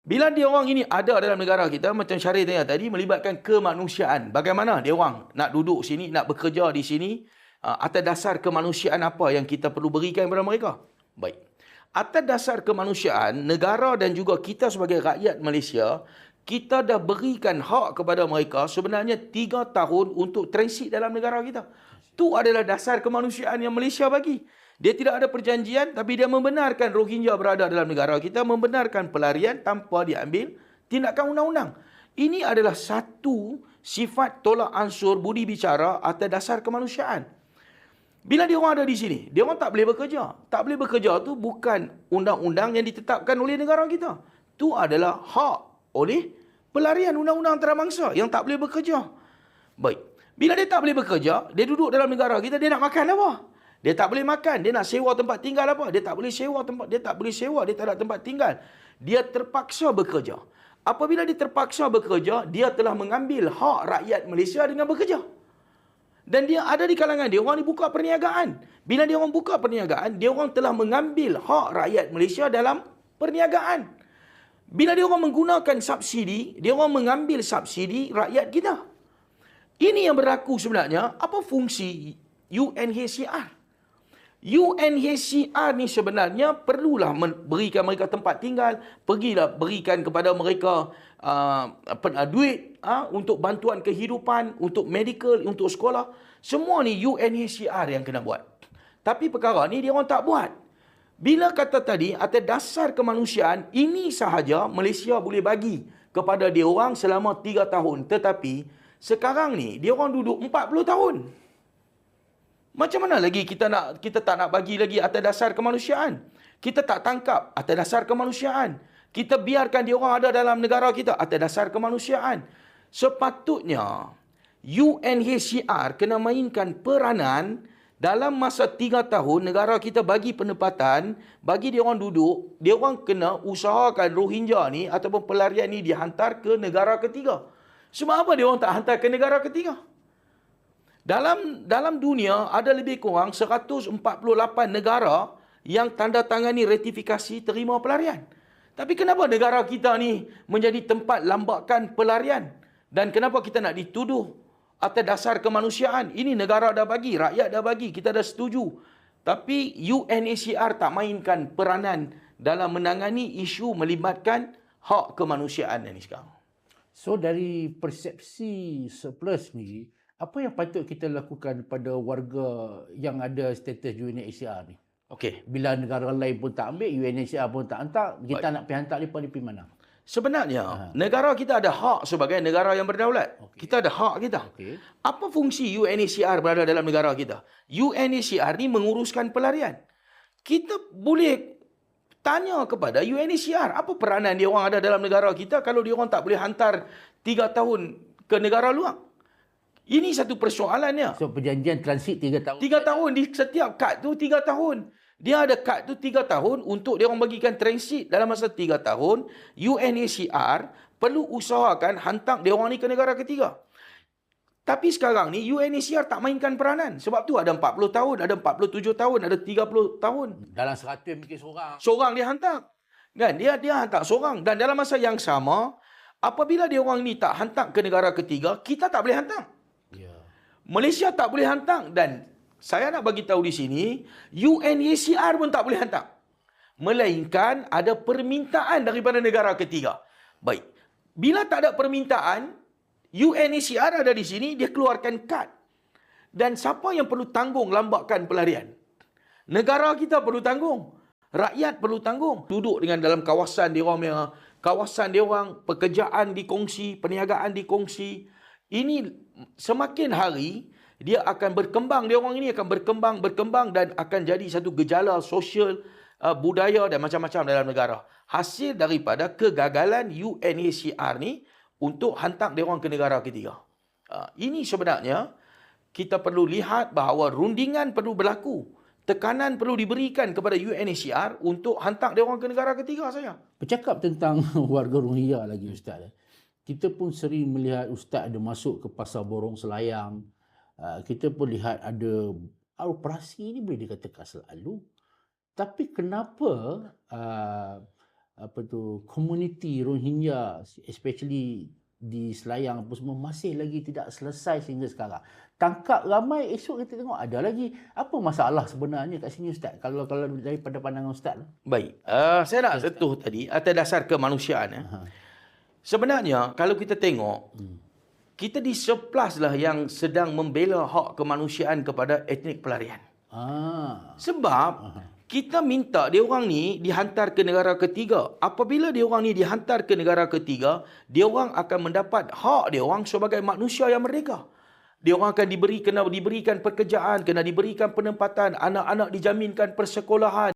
Bila dia orang ini ada dalam negara kita, macam Syarif tanya tadi, melibatkan kemanusiaan. Bagaimana dia orang nak duduk sini, nak bekerja di sini, atas dasar kemanusiaan apa yang kita perlu berikan kepada mereka? Baik. Atas dasar kemanusiaan, negara dan juga kita sebagai rakyat Malaysia, kita dah berikan hak kepada mereka sebenarnya 3 tahun untuk transit dalam negara kita. Itu adalah dasar kemanusiaan yang Malaysia bagi. Dia tidak ada perjanjian, tapi dia membenarkan Rohingya berada dalam negara kita, membenarkan pelarian tanpa diambil tindakan undang-undang. Ini adalah satu sifat tolak ansur budi bicara atas dasar kemanusiaan. Bila dia orang ada di sini, dia orang tak boleh bekerja. Tak boleh bekerja tu bukan undang-undang yang ditetapkan oleh negara kita. Itu adalah hak oleh pelarian undang-undang antarabangsa yang tak boleh bekerja. Baik. Bila dia tak boleh bekerja, dia duduk dalam negara kita, dia nak makan apa? Dia tak boleh makan, dia nak sewa tempat tinggal apa? Dia tak boleh sewa tempat, dia tak boleh sewa, dia tak ada tempat tinggal. Dia terpaksa bekerja. Apabila dia terpaksa bekerja, dia telah mengambil hak rakyat Malaysia dengan bekerja. Dan dia ada di kalangan dia orang ni buka perniagaan. Bila dia orang buka perniagaan, dia orang telah mengambil hak rakyat Malaysia dalam perniagaan. Bila dia orang menggunakan subsidi, dia orang mengambil subsidi rakyat kita. Ini yang berlaku sebenarnya. Apa fungsi UNHCR? UNHCR ni sebenarnya perlulah berikan mereka tempat tinggal, pergilah berikan kepada mereka duit untuk bantuan kehidupan, untuk medical, untuk sekolah. Semua ni UNHCR yang kena buat. Tapi perkara ni dia orang tak buat. Bila kata tadi atas dasar kemanusiaan, ini sahaja Malaysia boleh bagi kepada dia orang selama 3 tahun. Tetapi sekarang ni dia orang duduk 40 tahun. Macam mana lagi kita tak nak bagi lagi atas dasar kemanusiaan? Kita tak tangkap atas dasar kemanusiaan. Kita biarkan dia orang ada dalam negara kita atas dasar kemanusiaan. Sepatutnya UNHCR kena mainkan peranan dalam masa 3 tahun negara kita bagi penempatan, bagi dia orang duduk, dia orang kena usahakan Rohingya ni ataupun pelarian ni dihantar ke negara ketiga. Sebab apa dia orang tak hantar ke negara ketiga? Dalam dunia ada lebih kurang 148 negara yang tanda tangani ratifikasi terima pelarian. Tapi kenapa negara kita ni menjadi tempat lambakan pelarian? Dan kenapa kita nak dituduh atas dasar kemanusiaan? Ini negara dah bagi, rakyat dah bagi, kita dah setuju. Tapi UNHCR tak mainkan peranan dalam menangani isu melibatkan hak kemanusiaan ini sekarang. So dari persepsi surplus ni, apa yang patut kita lakukan pada warga yang ada status UNHCR ni? Okey. Bila negara lain pun tak ambil, UNHCR pun tak hantar, kita nak pergi hantar mereka, dia pergi mana? Sebenarnya, negara kita ada hak sebagai negara yang berdaulat. Okay. Kita ada hak kita. Okay. Apa fungsi UNHCR berada dalam negara kita? UNHCR ni menguruskan pelarian. Kita boleh tanya kepada UNHCR, apa peranan dia orang ada dalam negara kita kalau dia orang tak boleh hantar 3 tahun ke negara luar? Ini satu persoalannya. So perjanjian transit 3 tahun. 3 tahun di setiap kad tu 3 tahun. Dia ada kad tu 3 tahun untuk dia orang bagikan transit dalam masa 3 tahun. UNHCR perlu usahakan hantar dia orang ni ke negara ketiga. Tapi sekarang ni UNHCR tak mainkan peranan. Sebab tu ada 40 tahun, ada 47 tahun, ada 30 tahun. Dalam 100 mungkin seorang. Seorang dia hantar. Kan? Dia hantar seorang. Dan dalam masa yang sama, apabila dia orang ni tak hantar ke negara ketiga, kita tak boleh hantar. Malaysia tak boleh hantar dan saya nak bagi tahu di sini UNHCR pun tak boleh hantar. Melainkan ada permintaan daripada negara ketiga. Baik. Bila tak ada permintaan, UNHCR ada di sini, dia keluarkan kad. Dan siapa yang perlu tanggung lambakan pelarian? Negara kita perlu tanggung. Rakyat perlu tanggung. Duduk dengan dalam kawasan dia orang, pekerjaan dikongsi, perniagaan dikongsi. Ini semakin hari dia akan berkembang, dia orang ini akan berkembang dan akan jadi satu gejala sosial, budaya dan macam-macam dalam negara. Hasil daripada kegagalan UNHCR ni untuk hantar dia orang ke negara ketiga. Ini sebenarnya kita perlu lihat bahawa rundingan perlu berlaku. Tekanan perlu diberikan kepada UNHCR untuk hantar dia orang ke negara ketiga saja. Bercakap tentang warga Rohingya lagi Ustaz. Kita pun sering melihat Ustaz ada masuk ke pasar Borong Selayang. Kita pun lihat ada operasi ni boleh dikatakan selalu. Tapi kenapa komuniti Rohingya, especially di Selayang apa semua, masih lagi tidak selesai sehingga sekarang. Tangkap ramai, esok kita tengok ada lagi. Apa masalah sebenarnya kat sini Ustaz? Kalau daripada pandangan Ustaz. Baik, saya nak sentuh tadi atas dasar kemanusiaan. Sebenarnya kalau kita tengok, kita di surplus lah yang sedang membela hak kemanusiaan kepada etnik pelarian. Sebab kita minta dia orang ni dihantar ke negara ketiga. Apabila dia orang ni dihantar ke negara ketiga, dia orang akan mendapat hak dia orang sebagai manusia yang merdeka. Dia orang akan kena diberikan pekerjaan, kena diberikan penempatan, anak-anak dijaminkan persekolahan.